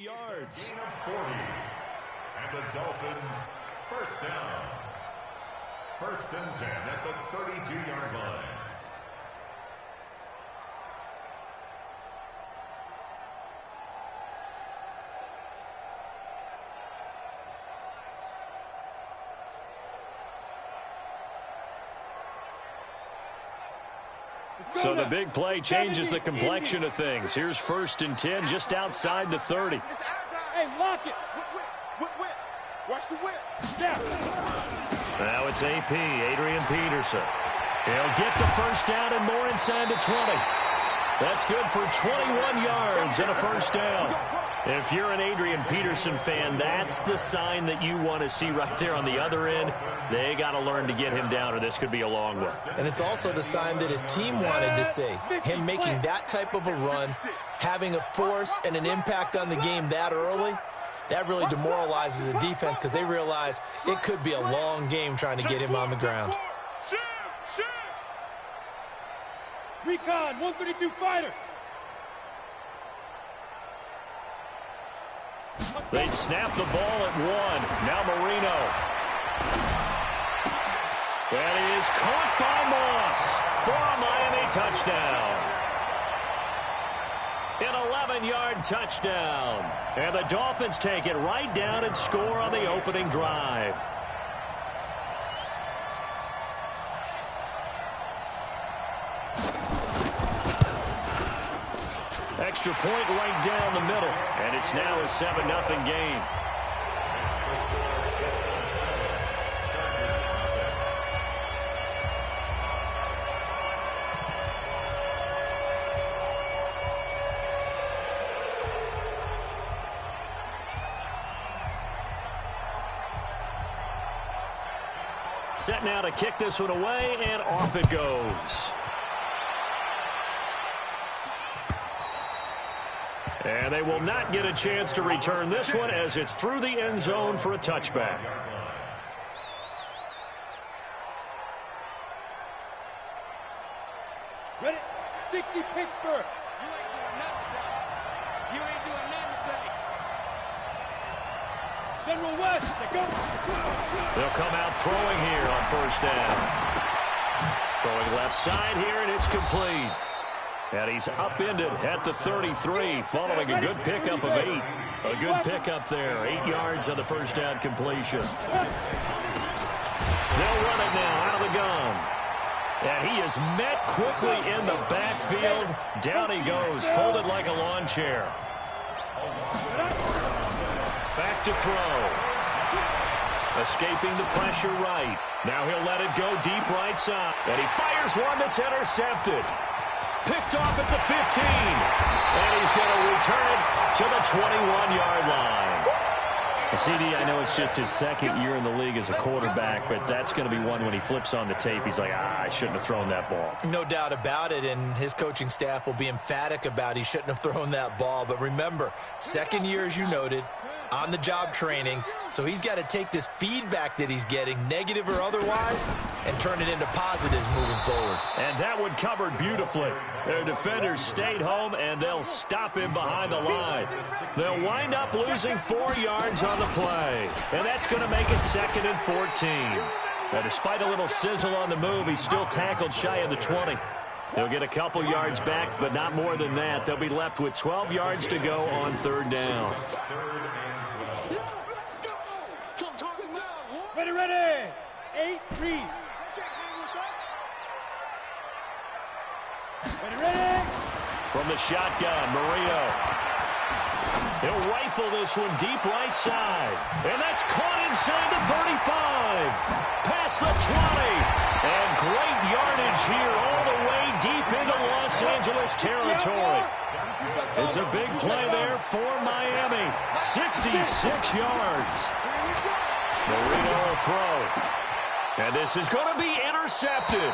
yards. Gain of 40. And the Dolphins, first down. 1st and 10 at the 32-yard line. So the big play changes the complexion of things. Here's 1st and 10 just outside the 30. Hey, lock it. Whip. Watch the whip. Now it's AP, Adrian Peterson. He'll get the first down and more inside the 20. That's good for 21 yards and a first down. If you're an Adrian Peterson fan, that's the sign that you want to see right there on the other end. They got to learn to get him down, or this could be a long one. And it's also the sign that his team wanted to see. Him making that type of a run, having a force and an impact on the game that early, that really demoralizes the defense because they realize it could be a long game trying to get him on the ground. Recon, 132 fighter. They snap the ball at 1. Now Marino. That is caught by Moss for a Miami touchdown. An 11-yard touchdown. And the Dolphins take it right down and score on the opening drive. Extra point right down the middle, and it's now a 7-0 game. Set now to kick this one away, and off it goes. And they will not get a chance to return this one as it's through the end zone for a touchback. Ready? 60 Pittsburgh. You ain't doing nothing today. General West, they go. They'll come out throwing here on first down. Throwing left side here, and it's complete. And he's upended at the 33, following a good pickup of 8. A good pickup there, 8 yards on the first down completion. They'll run it now out of the gun. And he is met quickly in the backfield. Down he goes, folded like a lawn chair. Back to throw. Escaping the pressure right. Now he'll let it go deep right side. And he fires one that's intercepted. Picked off at the 15. And he's going to return it to the 21-yard line. CD, I know it's just his second year in the league as a quarterback, but that's going to be one when he flips on the tape. He's like, I shouldn't have thrown that ball. No doubt about it, and his coaching staff will be emphatic about he shouldn't have thrown that ball. But remember, second year, as you noted, on-the-job training, so he's got to take this feedback that he's getting, negative or otherwise, and turn it into positives moving forward. And that one covered beautifully. Their defenders stayed home, and they'll stop him behind the line. They'll wind up losing 4 yards on the play, and that's going to make it 2nd and 14. Now, despite a little sizzle on the move, he's still tackled shy of the 20. He'll get a couple yards back, but not more than that. They'll be left with 12 yards to go on 3rd down. Ready. 8, read. Ready. From the shotgun, Marino. He'll rifle this one deep right side. And that's caught inside the 35. Past the 20. And great yardage here all the way deep into Los Angeles territory. It's a big play there for Miami. 66 yards. Marino will throw. And this is going to be intercepted.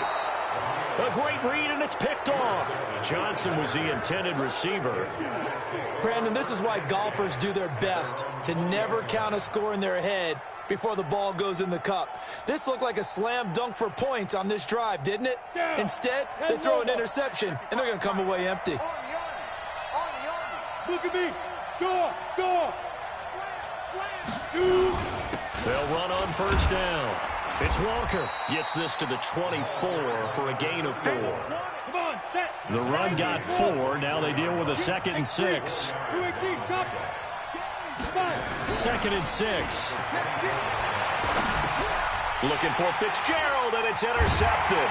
A great read, and it's picked off. Johnson was the intended receiver. Brandon, this is why golfers do their best to never count a score in their head before the ball goes in the cup. This looked like a slam dunk for points on this drive, didn't it? Instead, they throw an interception, and they're going to come away empty. Look at me. Door. Shoot. They'll run on first down. It's Walker. Gets this to the 24 for a gain of 4. Come on, set. The run got 4. Now they deal with a 2nd and 6. 218, chop it. 2nd and 6. Looking for Fitzgerald, and it's intercepted.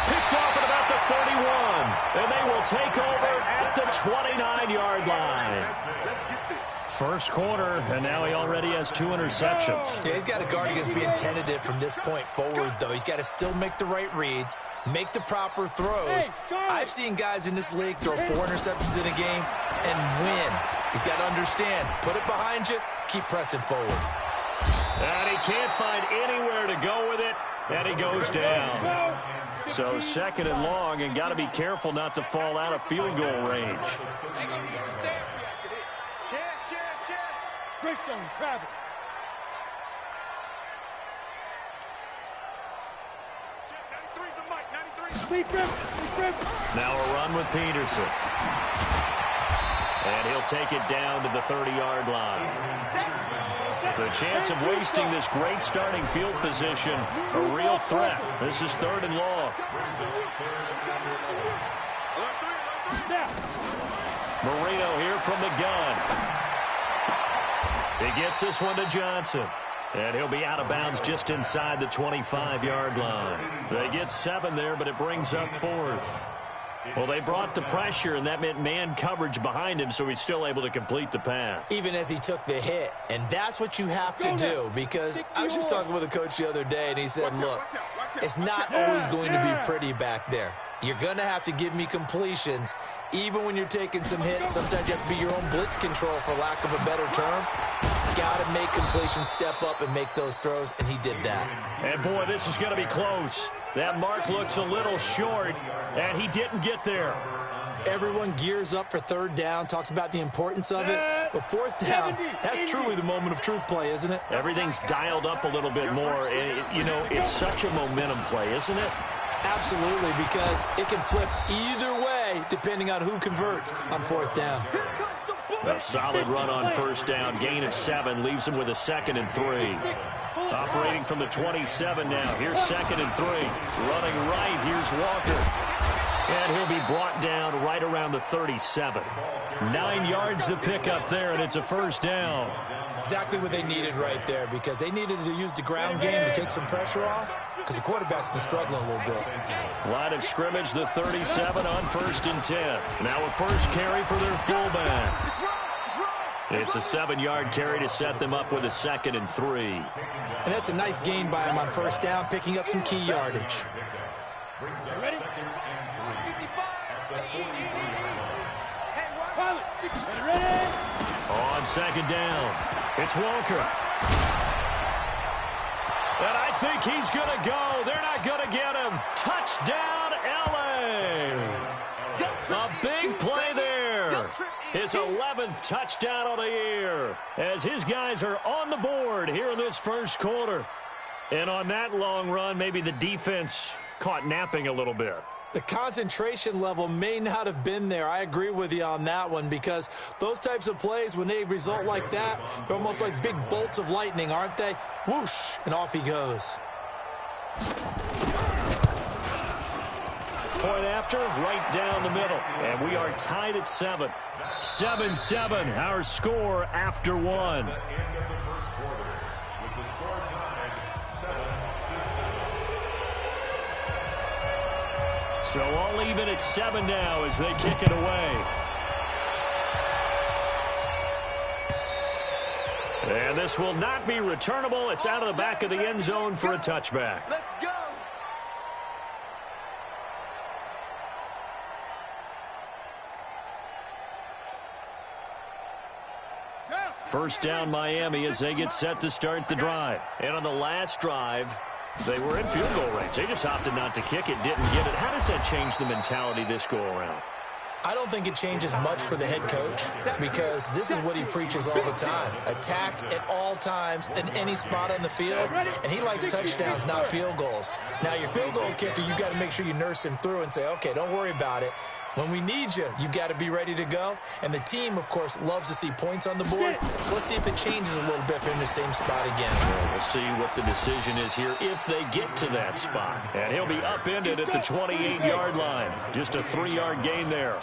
Picked off at about the 31. And they will take over at the 29-yard line. First quarter, and now he already has 2 interceptions. Yeah, he's got to guard against being tentative from this point forward, though. He's got to still make the right reads, make the proper throws. I've seen guys in this league throw 4 interceptions in a game and win. He's got to understand, put it behind you, keep pressing forward. And he can't find anywhere to go with it, and he goes down. So 2nd and long, and got to be careful not to fall out of field goal range. Greystone, travel. Now a run with Peterson. And he'll take it down to the 30-yard line. The chance of wasting this great starting field position, a real threat. This is 3rd and long. Marino here from the gun. He gets this one to Johnson. And he'll be out of bounds just inside the 25-yard line. They get 7 there, but it brings up 4th. Well, they brought the pressure, and that meant man coverage behind him, so he's still able to complete the pass. Even as he took the hit. And that's what you have to do, because I was just talking with a coach the other day, and he said, look, it's not always going to be pretty back there. You're going to have to give me completions. Even when you're taking some hits, sometimes you have to be your own blitz control, for lack of a better term. Got to make completions, step up, and make those throws, and he did that. And, boy, this is going to be close. That mark looks a little short, and he didn't get there. Everyone gears up for 3rd down, talks about the importance of it. But 4th down, that's truly the moment of truth play, isn't it? Everything's dialed up a little bit more. You know, it's such a momentum play, isn't it? Absolutely, because it can flip either way depending on who converts on 4th down. A solid run on 1st down. Gain of 7 leaves him with a 2nd and 3. Operating from the 27 now. Here's 2nd and 3. Running right. Here's Walker. And he'll be brought down right around the 37. 9 yards to pick up there, and it's a 1st down. Exactly what they needed right there, because they needed to use the ground game to take some pressure off, because the quarterback's been struggling a little bit. Line of scrimmage, the 37 on 1st and 10. Now a first carry for their fullback. It's a 7-yard carry to set them up with a 2nd and 3. And that's a nice gain by him on 1st down, picking up some key yardage. Ready? On 2nd down, it's Walker. And I think he's going to go. They're not going to get him. Touchdown, L.A. A big play there. His 11th touchdown of the year, as his guys are on the board here in this first quarter. And on that long run, maybe the defense caught napping a little bit. The concentration level may not have been there. I agree with you on that one, because those types of plays, when they result like that, they're almost like big bolts of lightning, aren't they? Whoosh, and off he goes. Point after, right down the middle. And we are tied at 7. 7-7, our score after 1. So all even at 7 now as they kick it away. And this will not be returnable. It's out of the back of the end zone for a touchback. Let's go. First down Miami as they get set to start the drive. And on the last drive, they were in field goal range. They just opted not to kick it, didn't get it. How does that change the mentality this go around? I don't think it changes much for the head coach, because this is what he preaches all the time. Attack at all times in any spot on the field, and he likes touchdowns, not field goals. Now, your field goal kicker, you got to make sure you nurse him through and say, okay, don't worry about it. When we need you, you've got to be ready to go. And the team, of course, loves to see points on the board. So let's see if it changes a little bit if they're in the same spot again. Well, we'll see what the decision is here if they get to that spot. And he'll be upended at the 28-yard line. Just a 3-yard gain there.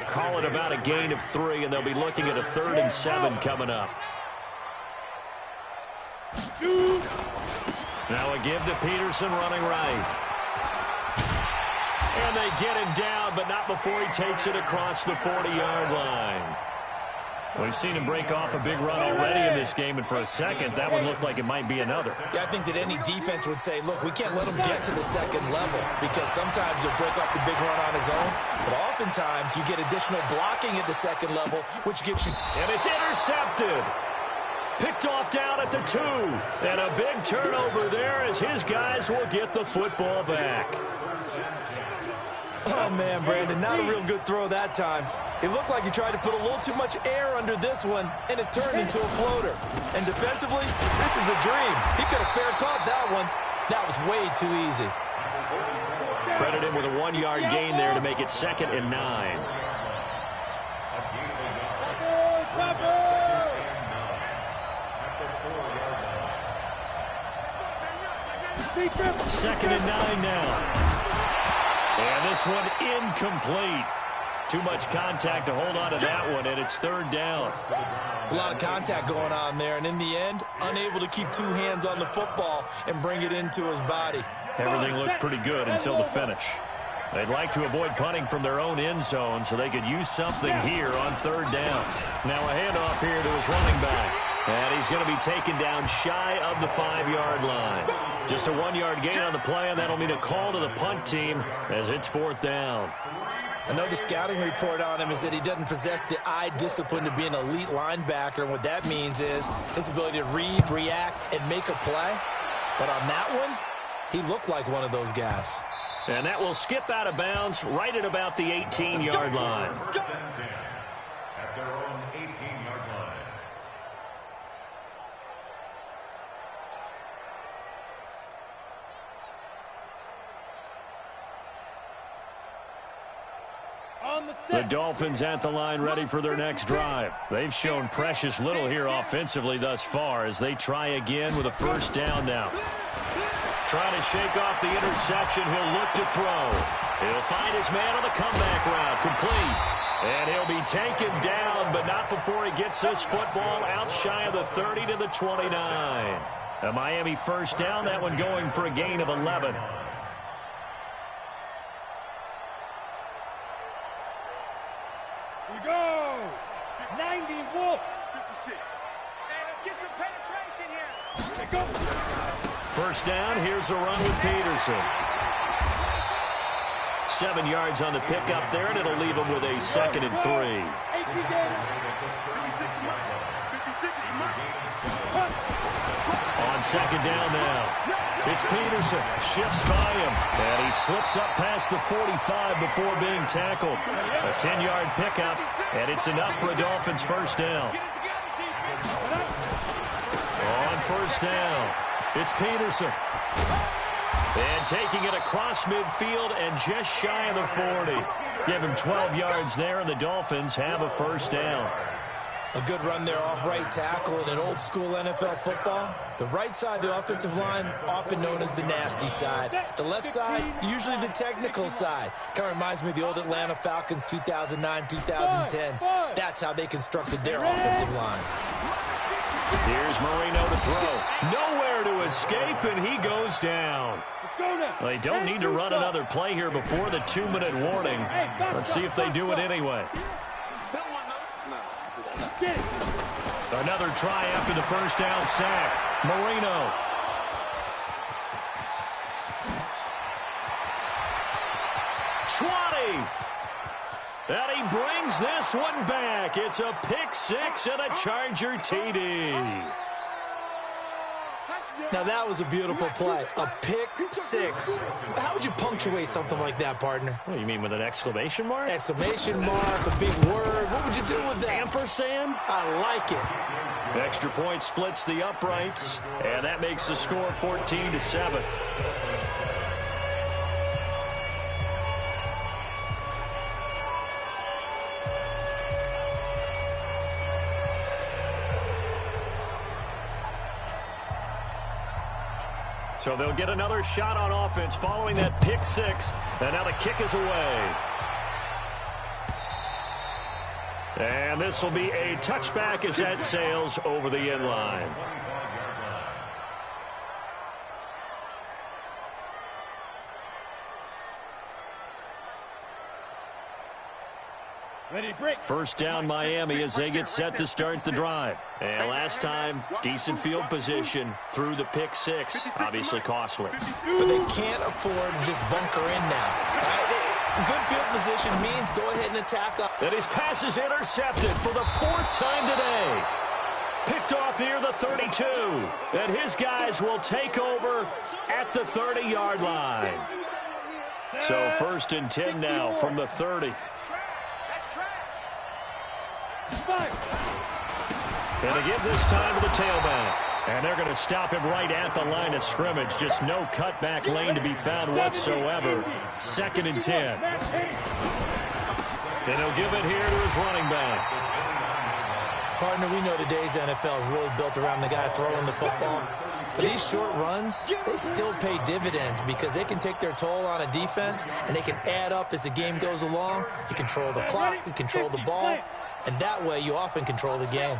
Call it about a gain of 3, and they'll be looking at a 3rd and 7 coming up. Now a give to Peterson running right. And they get him down, but not before he takes it across the 40-yard line. We've seen him break off a big run already in this game, and for a second, that one looked like it might be another. Yeah, I think that any defense would say, look, we can't let him get to the second level because sometimes he'll break off the big run on his own, but oftentimes you get additional blocking at the second level, which gives you... And it's intercepted. Picked off down at the 2. And a big turnover there as his guys will get the football back. Oh, man, Brandon, not a real good throw that time. It looked like he tried to put a little too much air under this one, and it turned into a floater. And defensively, this is a dream. He could have fair caught that one. That was way too easy. Credit him with a 1-yard gain there to make it 2nd and 9. Second and 9 now. And this one incomplete. Too much contact to hold on to that one, and it's 3rd down. It's a lot of contact going on there, and in the end, unable to keep 2 hands on the football and bring it into his body. Everything looked pretty good until the finish. They'd like to avoid punting from their own end zone so they could use something here on 3rd down. Now a handoff here to his running back. And he's going to be taken down shy of the 5-yard line. Just a 1-yard gain on the play, and that'll mean a call to the punt team as it's 4th down. I know the scouting report on him is that he doesn't possess the eye discipline to be an elite linebacker, and what that means is his ability to read, react, and make a play. But on that one, he looked like one of those guys. And that will skip out of bounds right at about the 18-yard line. At their own 18-yard line. The Dolphins at the line ready for their next drive. They've shown precious little here offensively thus far as they try again with a 1st down now. Trying to shake off the interception. He'll look to throw. He'll find his man on the comeback route. Complete. And he'll be taken down, but not before he gets this football out shy of the 30 to the 29. A Miami 1st down, that one going for a gain of 11. We go. 90 Wolf. 56. Hey, let's get some penetration here. Here we go. 1st down, here's a run with Peterson. 7 yards on the pickup there, and it'll leave him with a 2nd and 3. On 2nd down now. It's Peterson. Shifts by him. And he slips up past the 45 before being tackled. A 10-yard pickup, and it's enough for a Dolphins 1st down. On 1st down, it's Peterson. And taking it across midfield and just shy of the 40. Give him 12 yards there, and the Dolphins have a 1st down. A good run there off right tackle in an old-school NFL football. The right side of the offensive line, often known as the nasty side. The left side, usually the technical side. Kind of reminds me of the old Atlanta Falcons 2009-2010. That's how they constructed their offensive line. Here's Marino to throw. Nowhere to escape, and he goes down. They don't need to run another play here before the 2-minute warning. Let's see if they do it anyway. Another try after the 1st down sack. Marino. And he brings this one back. It's a pick 6 and a Charger TD. Now, that was a beautiful play. A pick 6. How would you punctuate something like that, partner? What do you mean, with an exclamation mark? Exclamation mark, a big word. What would you do with that? Ampersand? I like it. Extra point splits the uprights, and that makes the score 14-7. So they'll get another shot on offense following that pick six. And now the kick is away. And this will be a touchback as that sails over the end line. Ready to break. First down Miami as they get set to start the drive. And last time, decent field position through the pick six. Obviously costly. But they can't afford to just bunker in now. Good field position means go ahead and attack up. And his pass is intercepted for the fourth time today. Picked off near the 32. And his guys will take over at the 30-yard line. So first and 10 now from the 30. And they give this time to the tailback. And they're going to stop him right at the line of scrimmage. Just no cutback lane to be found whatsoever. Second and 10. And he'll give it here to his running back. Partner, we know today's NFL is really built around the guy throwing the football. But these short runs, they still pay dividends because they can take their toll on a defense, and they can add up as the game goes along. You control the clock, you control the ball, and that way you often control the game.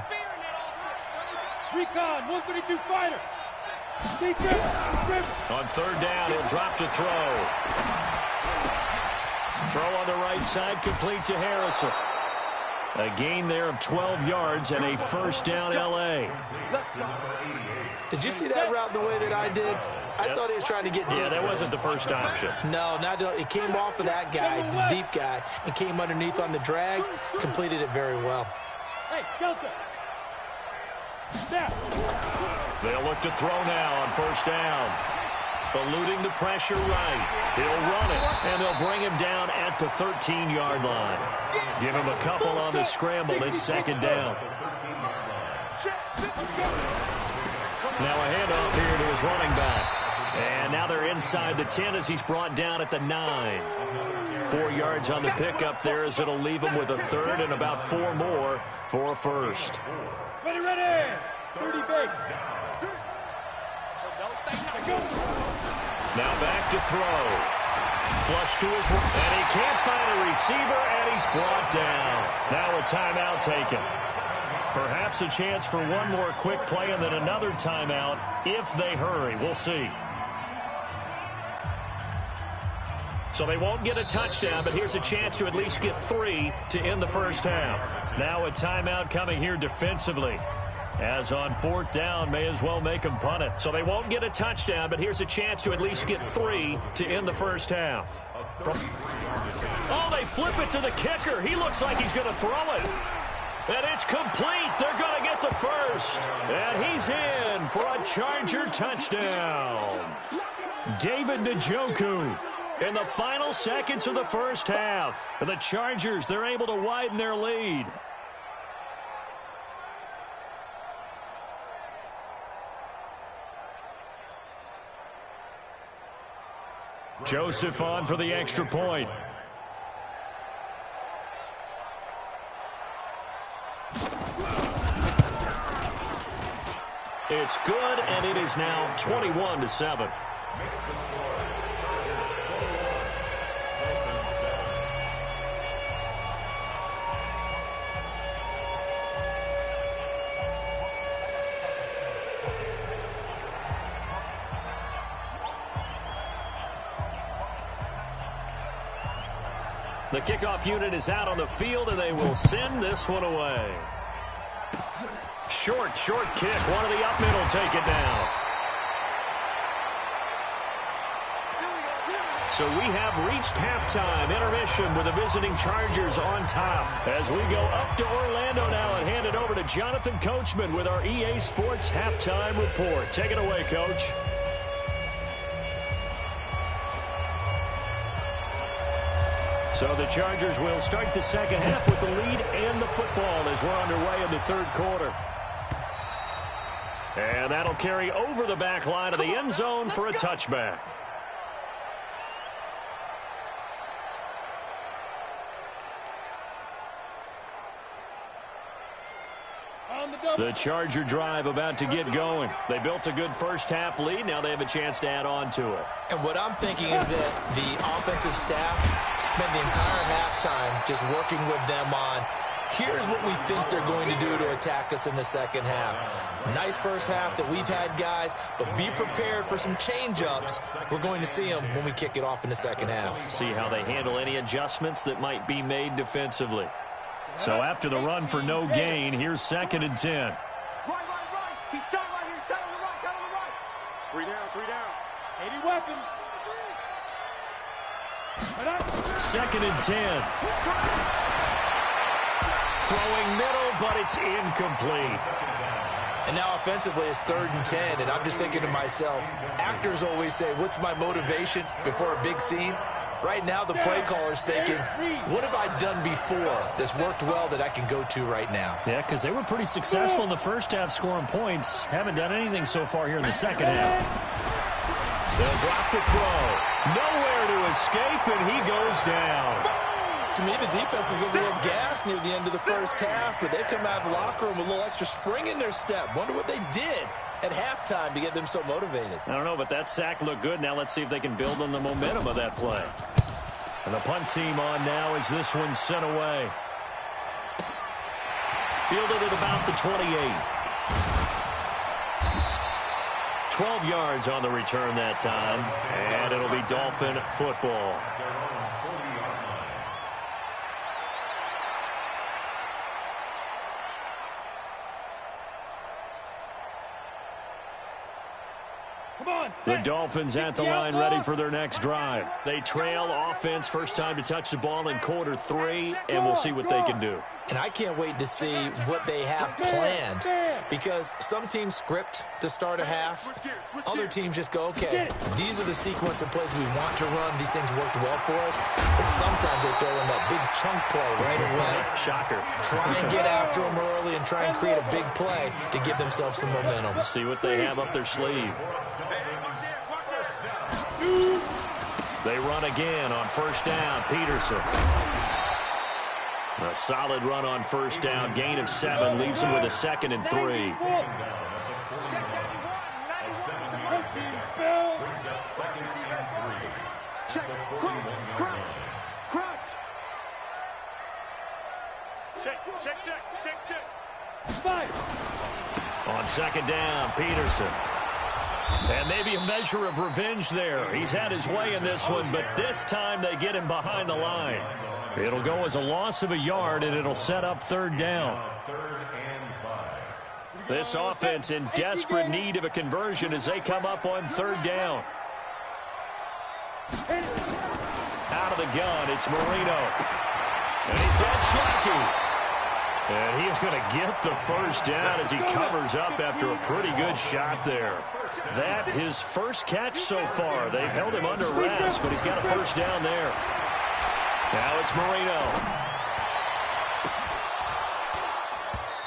Recon, 132 fighter. On third down, he'll drop to throw. Throw on the right side, complete to Harrison. A gain there of 12 yards and a first down L.A. Did you see that route the way that I did? I thought he was trying to get deep. Yeah, that wasn't the first option. No, it came off of that guy, the deep guy, and came underneath on the drag. Completed it very well. Hey, Delta. They'll look to throw now on first down. Eluding the pressure right. He'll run it, and they'll bring him down at the 13-yard line. Give him a couple on the scramble. It's second down. Now a handoff here to his running back. And now they're inside the 10 as he's brought down at the 9. 4 yards on the pickup there as it'll leave him with a third and about 4 more for a first. Ready, ready. 30 base. Now back to throw. Flush to his right. And he can't find a receiver, and he's brought down. Now a timeout taken. Perhaps a chance for one more quick play and then another timeout if they hurry. We'll see. So they won't get a touchdown, but here's a chance to at least get 3 to end the first half. Now a timeout coming here defensively. As on fourth down, may as well make them punt it. So they won't get a touchdown, but here's a chance to at least get 3 to end the first half. Oh, they flip it to the kicker. He looks like he's going to throw it. And it's complete. They're going to get the first. And he's in for a Charger touchdown. David Njoku in the final seconds of the first half. And the Chargers, they're able to widen their lead. Joseph on for the extra point. It's good, and it is now 21-7. The kickoff unit is out on the field, and they will send this one away. Short kick. One of the up middle take it down. So we have reached halftime intermission with the visiting Chargers on top. As we go up to Orlando now and hand it over to Jonathan Coachman with our EA Sports halftime report. Take it away, Coach. So the Chargers will start the second half with the lead and the football as we're underway in the third quarter. And that'll carry over the back line of the end zone for a touchback. On The Charger drive about to get going. They built a good first-half lead. Now they have a chance to add on to it. And what I'm thinking is that the offensive staff spent the entire halftime just working with them on, here's what we think they're going to do to attack us in the second half. Nice first half that we've had, guys, but be prepared for some change-ups. We're going to see them when we kick it off in the second half. See how they handle any adjustments that might be made defensively. So after the run for no gain, here's 2nd and 10. Right. He's tight right here. He's tight on the right. Tight on the right. 3 down. 80 weapons. 2nd and 10. Throwing middle, but it's incomplete. And now offensively it's 3rd and 10, and I'm just thinking to myself, actors always say, what's my motivation before a big scene? Right now the play caller's thinking, what have I done before that's worked well that I can go to right now? Yeah, because they were pretty successful in the first half scoring points. Haven't done anything so far here in the second half. They'll drop the throw. Nowhere to escape, and he goes down. To me, the defense was a little gassed near the end of the first half, but they've come out of the locker room with a little extra spring in their step. Wonder what they did at halftime to get them so motivated. I don't know, but that sack looked good. Now let's see if they can build on the momentum of that play. And the punt team on now as this one's sent away. Fielded at about the 28. 12 yards on the return that time, and it'll be Dolphin football. The Dolphins at the line ready for their next drive. They trail offense, first time to touch the ball in quarter 3, and we'll see what they can do. And I can't wait to see what they have planned, because some teams script to start a half. Other teams just go, okay, these are the sequence of plays we want to run. These things worked well for us. And sometimes they throw in that big chunk play right away. Shocker. Try and get after them early and try and create a big play to give themselves some momentum. We'll see what they have up their sleeve. They run again on first down. Peterson. A solid run on first down. Gain of 7 leaves him with a 2nd and 3. Brings up 2nd and 3. Check. Crunch. Check. Fight. On 2nd down, Peterson. And maybe a measure of revenge there. He's had his way in this one, but this time they get him behind the line. It'll go as a loss of a yard, and it'll set up 3rd down. This offense in desperate need of a conversion as they come up on 3rd down. Out of the gun, it's Marino. And he's got Shockey. And he is going to get the first down as he covers up after a pretty good shot there. That his first catch so far. They've held him under rest, but he's got a first down there. Now it's Marino.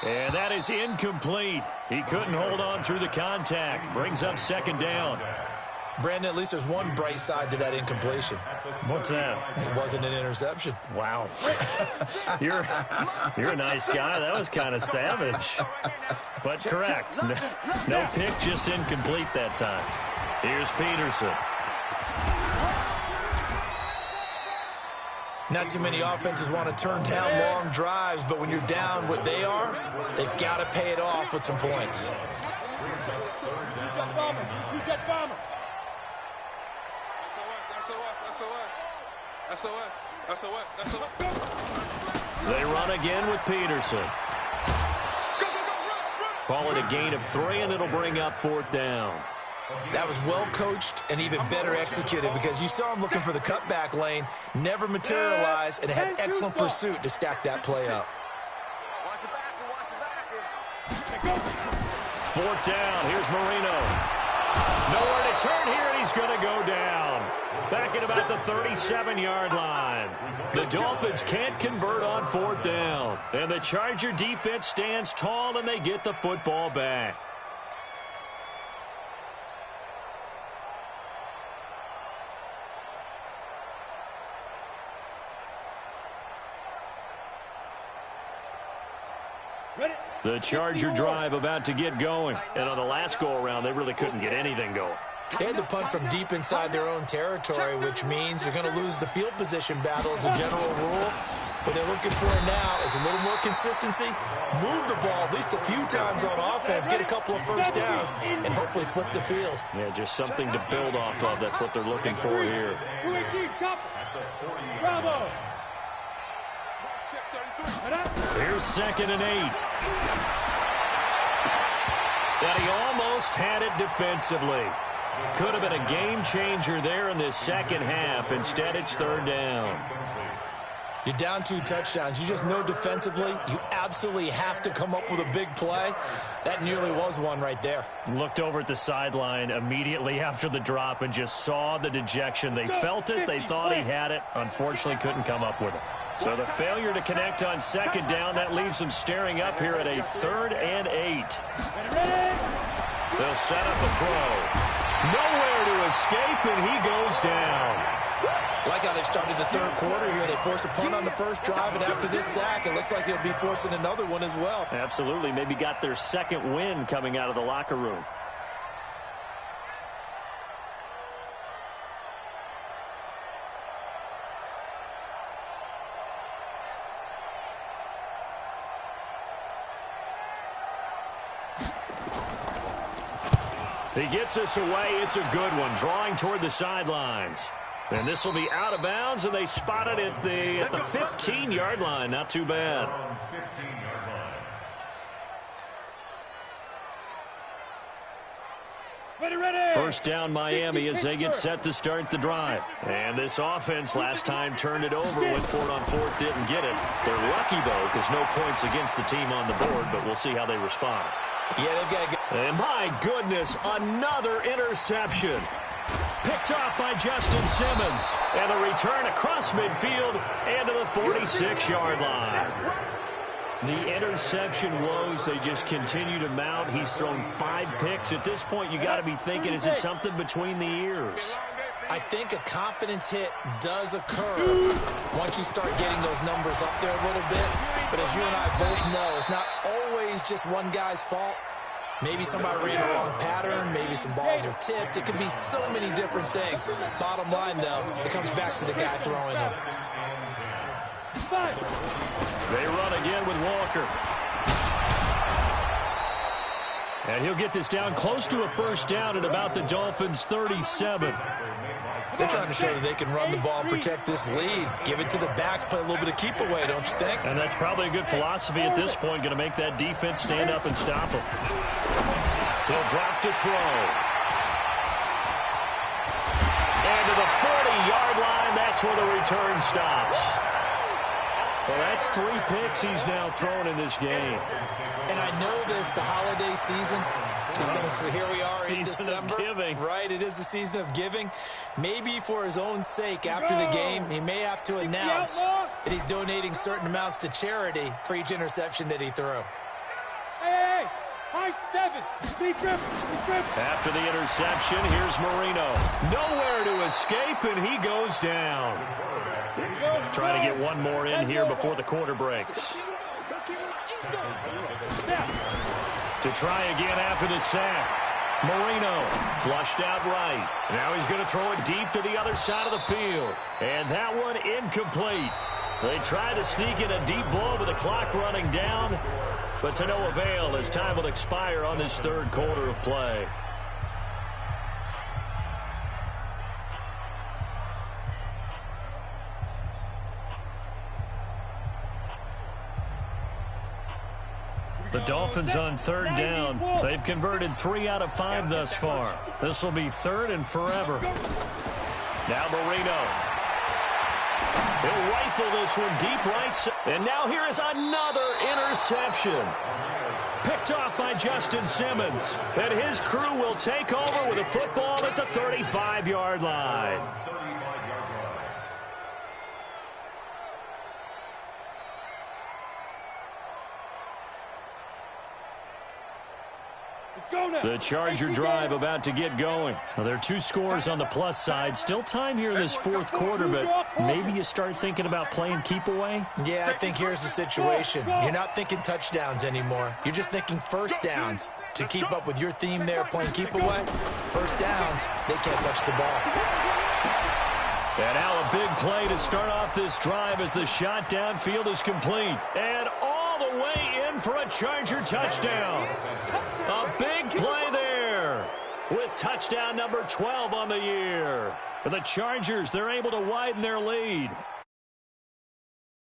And that is incomplete. He couldn't hold on through the contact. Brings up 2nd down. Brandon, at least there's one bright side to that incompletion. What's that? It wasn't an interception. Wow. You're a nice guy. That was kind of savage. But correct. No pick, just incomplete that time. Here's Peterson. Not too many offenses want to turn down long drives, but when you're down what they are, they've got to pay it off with some points. Two-jet bomber. They run again with Peterson. Call it a gain of 3, and it'll bring up 4th down. That was well coached and even better executed, because you saw him looking for the cutback lane, never materialized, and it had excellent pursuit to stack that play up. 4th down. Here's Marino. Nowhere to turn here, and he's going to go down. Back at about the 37-yard line. The Dolphins can't convert on 4th down. And the Charger defense stands tall, and they get the football back. The Charger drive about to get going. And on the last go-around, they really couldn't get anything going. They had to punt from deep inside their own territory, which means you're going to lose the field position battle as a general rule. What they're looking for now is a little more consistency, move the ball at least a few times on offense, get a couple of first downs, and hopefully flip the field. Yeah, just something to build off of. That's what they're looking for here. Bravo. Here's 2nd and 8. And he almost had it defensively. Could have been a game changer there in this second half. Instead, it's 3rd down. You're down 2 touchdowns. You just know defensively you absolutely have to come up with a big play. That nearly was one right there. Looked over at the sideline immediately after the drop and just saw the dejection. They felt it. They thought he had it. Unfortunately, couldn't come up with it. So the failure to connect on 2nd down, that leaves them staring up here at a 3rd and 8. They'll set up a throw. Nowhere to escape, and he goes down. Like how they started the 3rd quarter here. They force a punt on the first drive, and after this sack, it looks like they'll be forcing another one as well. Absolutely. Maybe got their 2nd win coming out of the locker room. He gets us away. It's a good one, drawing toward the sidelines. And this will be out of bounds, and they spot it at the 15-yard line. Not too bad. First down, Miami, as they get set to start the drive. And this offense last time turned it over, went for it on 4th, didn't get it. They're lucky, though, because no points against the team on the board, but we'll see how they respond. Yeah, they've got to get... And my goodness, another interception. Picked off by Justin Simmons. And the return across midfield and to the 46-yard line. The interception woes, they just continue to mount. He's thrown 5 picks. At this point, you got to be thinking, is it something between the ears? I think a confidence hit does occur once you start getting those numbers up there a little bit. But as you and I both know, it's not always just one guy's fault. Maybe somebody ran a wrong pattern. Maybe some balls were tipped. It could be so many different things. Bottom line, though, it comes back to the guy throwing it. They run again with Walker. And he'll get this down close to a first down at about the Dolphins' 37. They're trying to show that they can run the ball and protect this lead. Give it to the backs, play a little bit of keep away, don't you think? And that's probably a good philosophy at this point, going to make that defense stand up and stop them. He'll drop to throw. And to the 40-yard line, that's where the return stops. Well, that's 3 picks he's now thrown in this game. And I know this, the holiday season, because here we are in Season of December. giving. Right, it is the season of giving. Maybe for his own sake, after the game, he may have to announce that he's donating certain amounts to charity for each interception that he threw. Hey, high 7. Deep grip. After the interception, here's Marino. Nowhere to escape, and he goes down. Trying to get one more in here before the quarter breaks. To try again after the sack. Marino flushed out right. Now he's going to throw it deep to the other side of the field. And that one incomplete. They try to sneak in a deep ball with the clock running down, but to no avail as time will expire on this 3rd quarter of play. The Dolphins on 3rd down. They've converted 3 out of 5 thus far. This will be 3rd and forever. Now Marino. He'll rifle this one deep right side. And now here is another interception. Picked off by Justin Simmons. And his crew will take over with a football at the 35-yard line. The Charger drive about to get going. Well, there are 2 scores on the plus side. Still time here in this fourth quarter, but maybe you start thinking about playing keep away? Yeah, I think here's the situation. You're not thinking touchdowns anymore. You're just thinking first downs. To keep up with your theme there, playing keep away, first downs, they can't touch the ball. And now a big play to start off this drive as the shot downfield is complete. And all the way in for a Charger touchdown. A big play there with touchdown number 12 on the year. For the Chargers, they're able to widen their lead.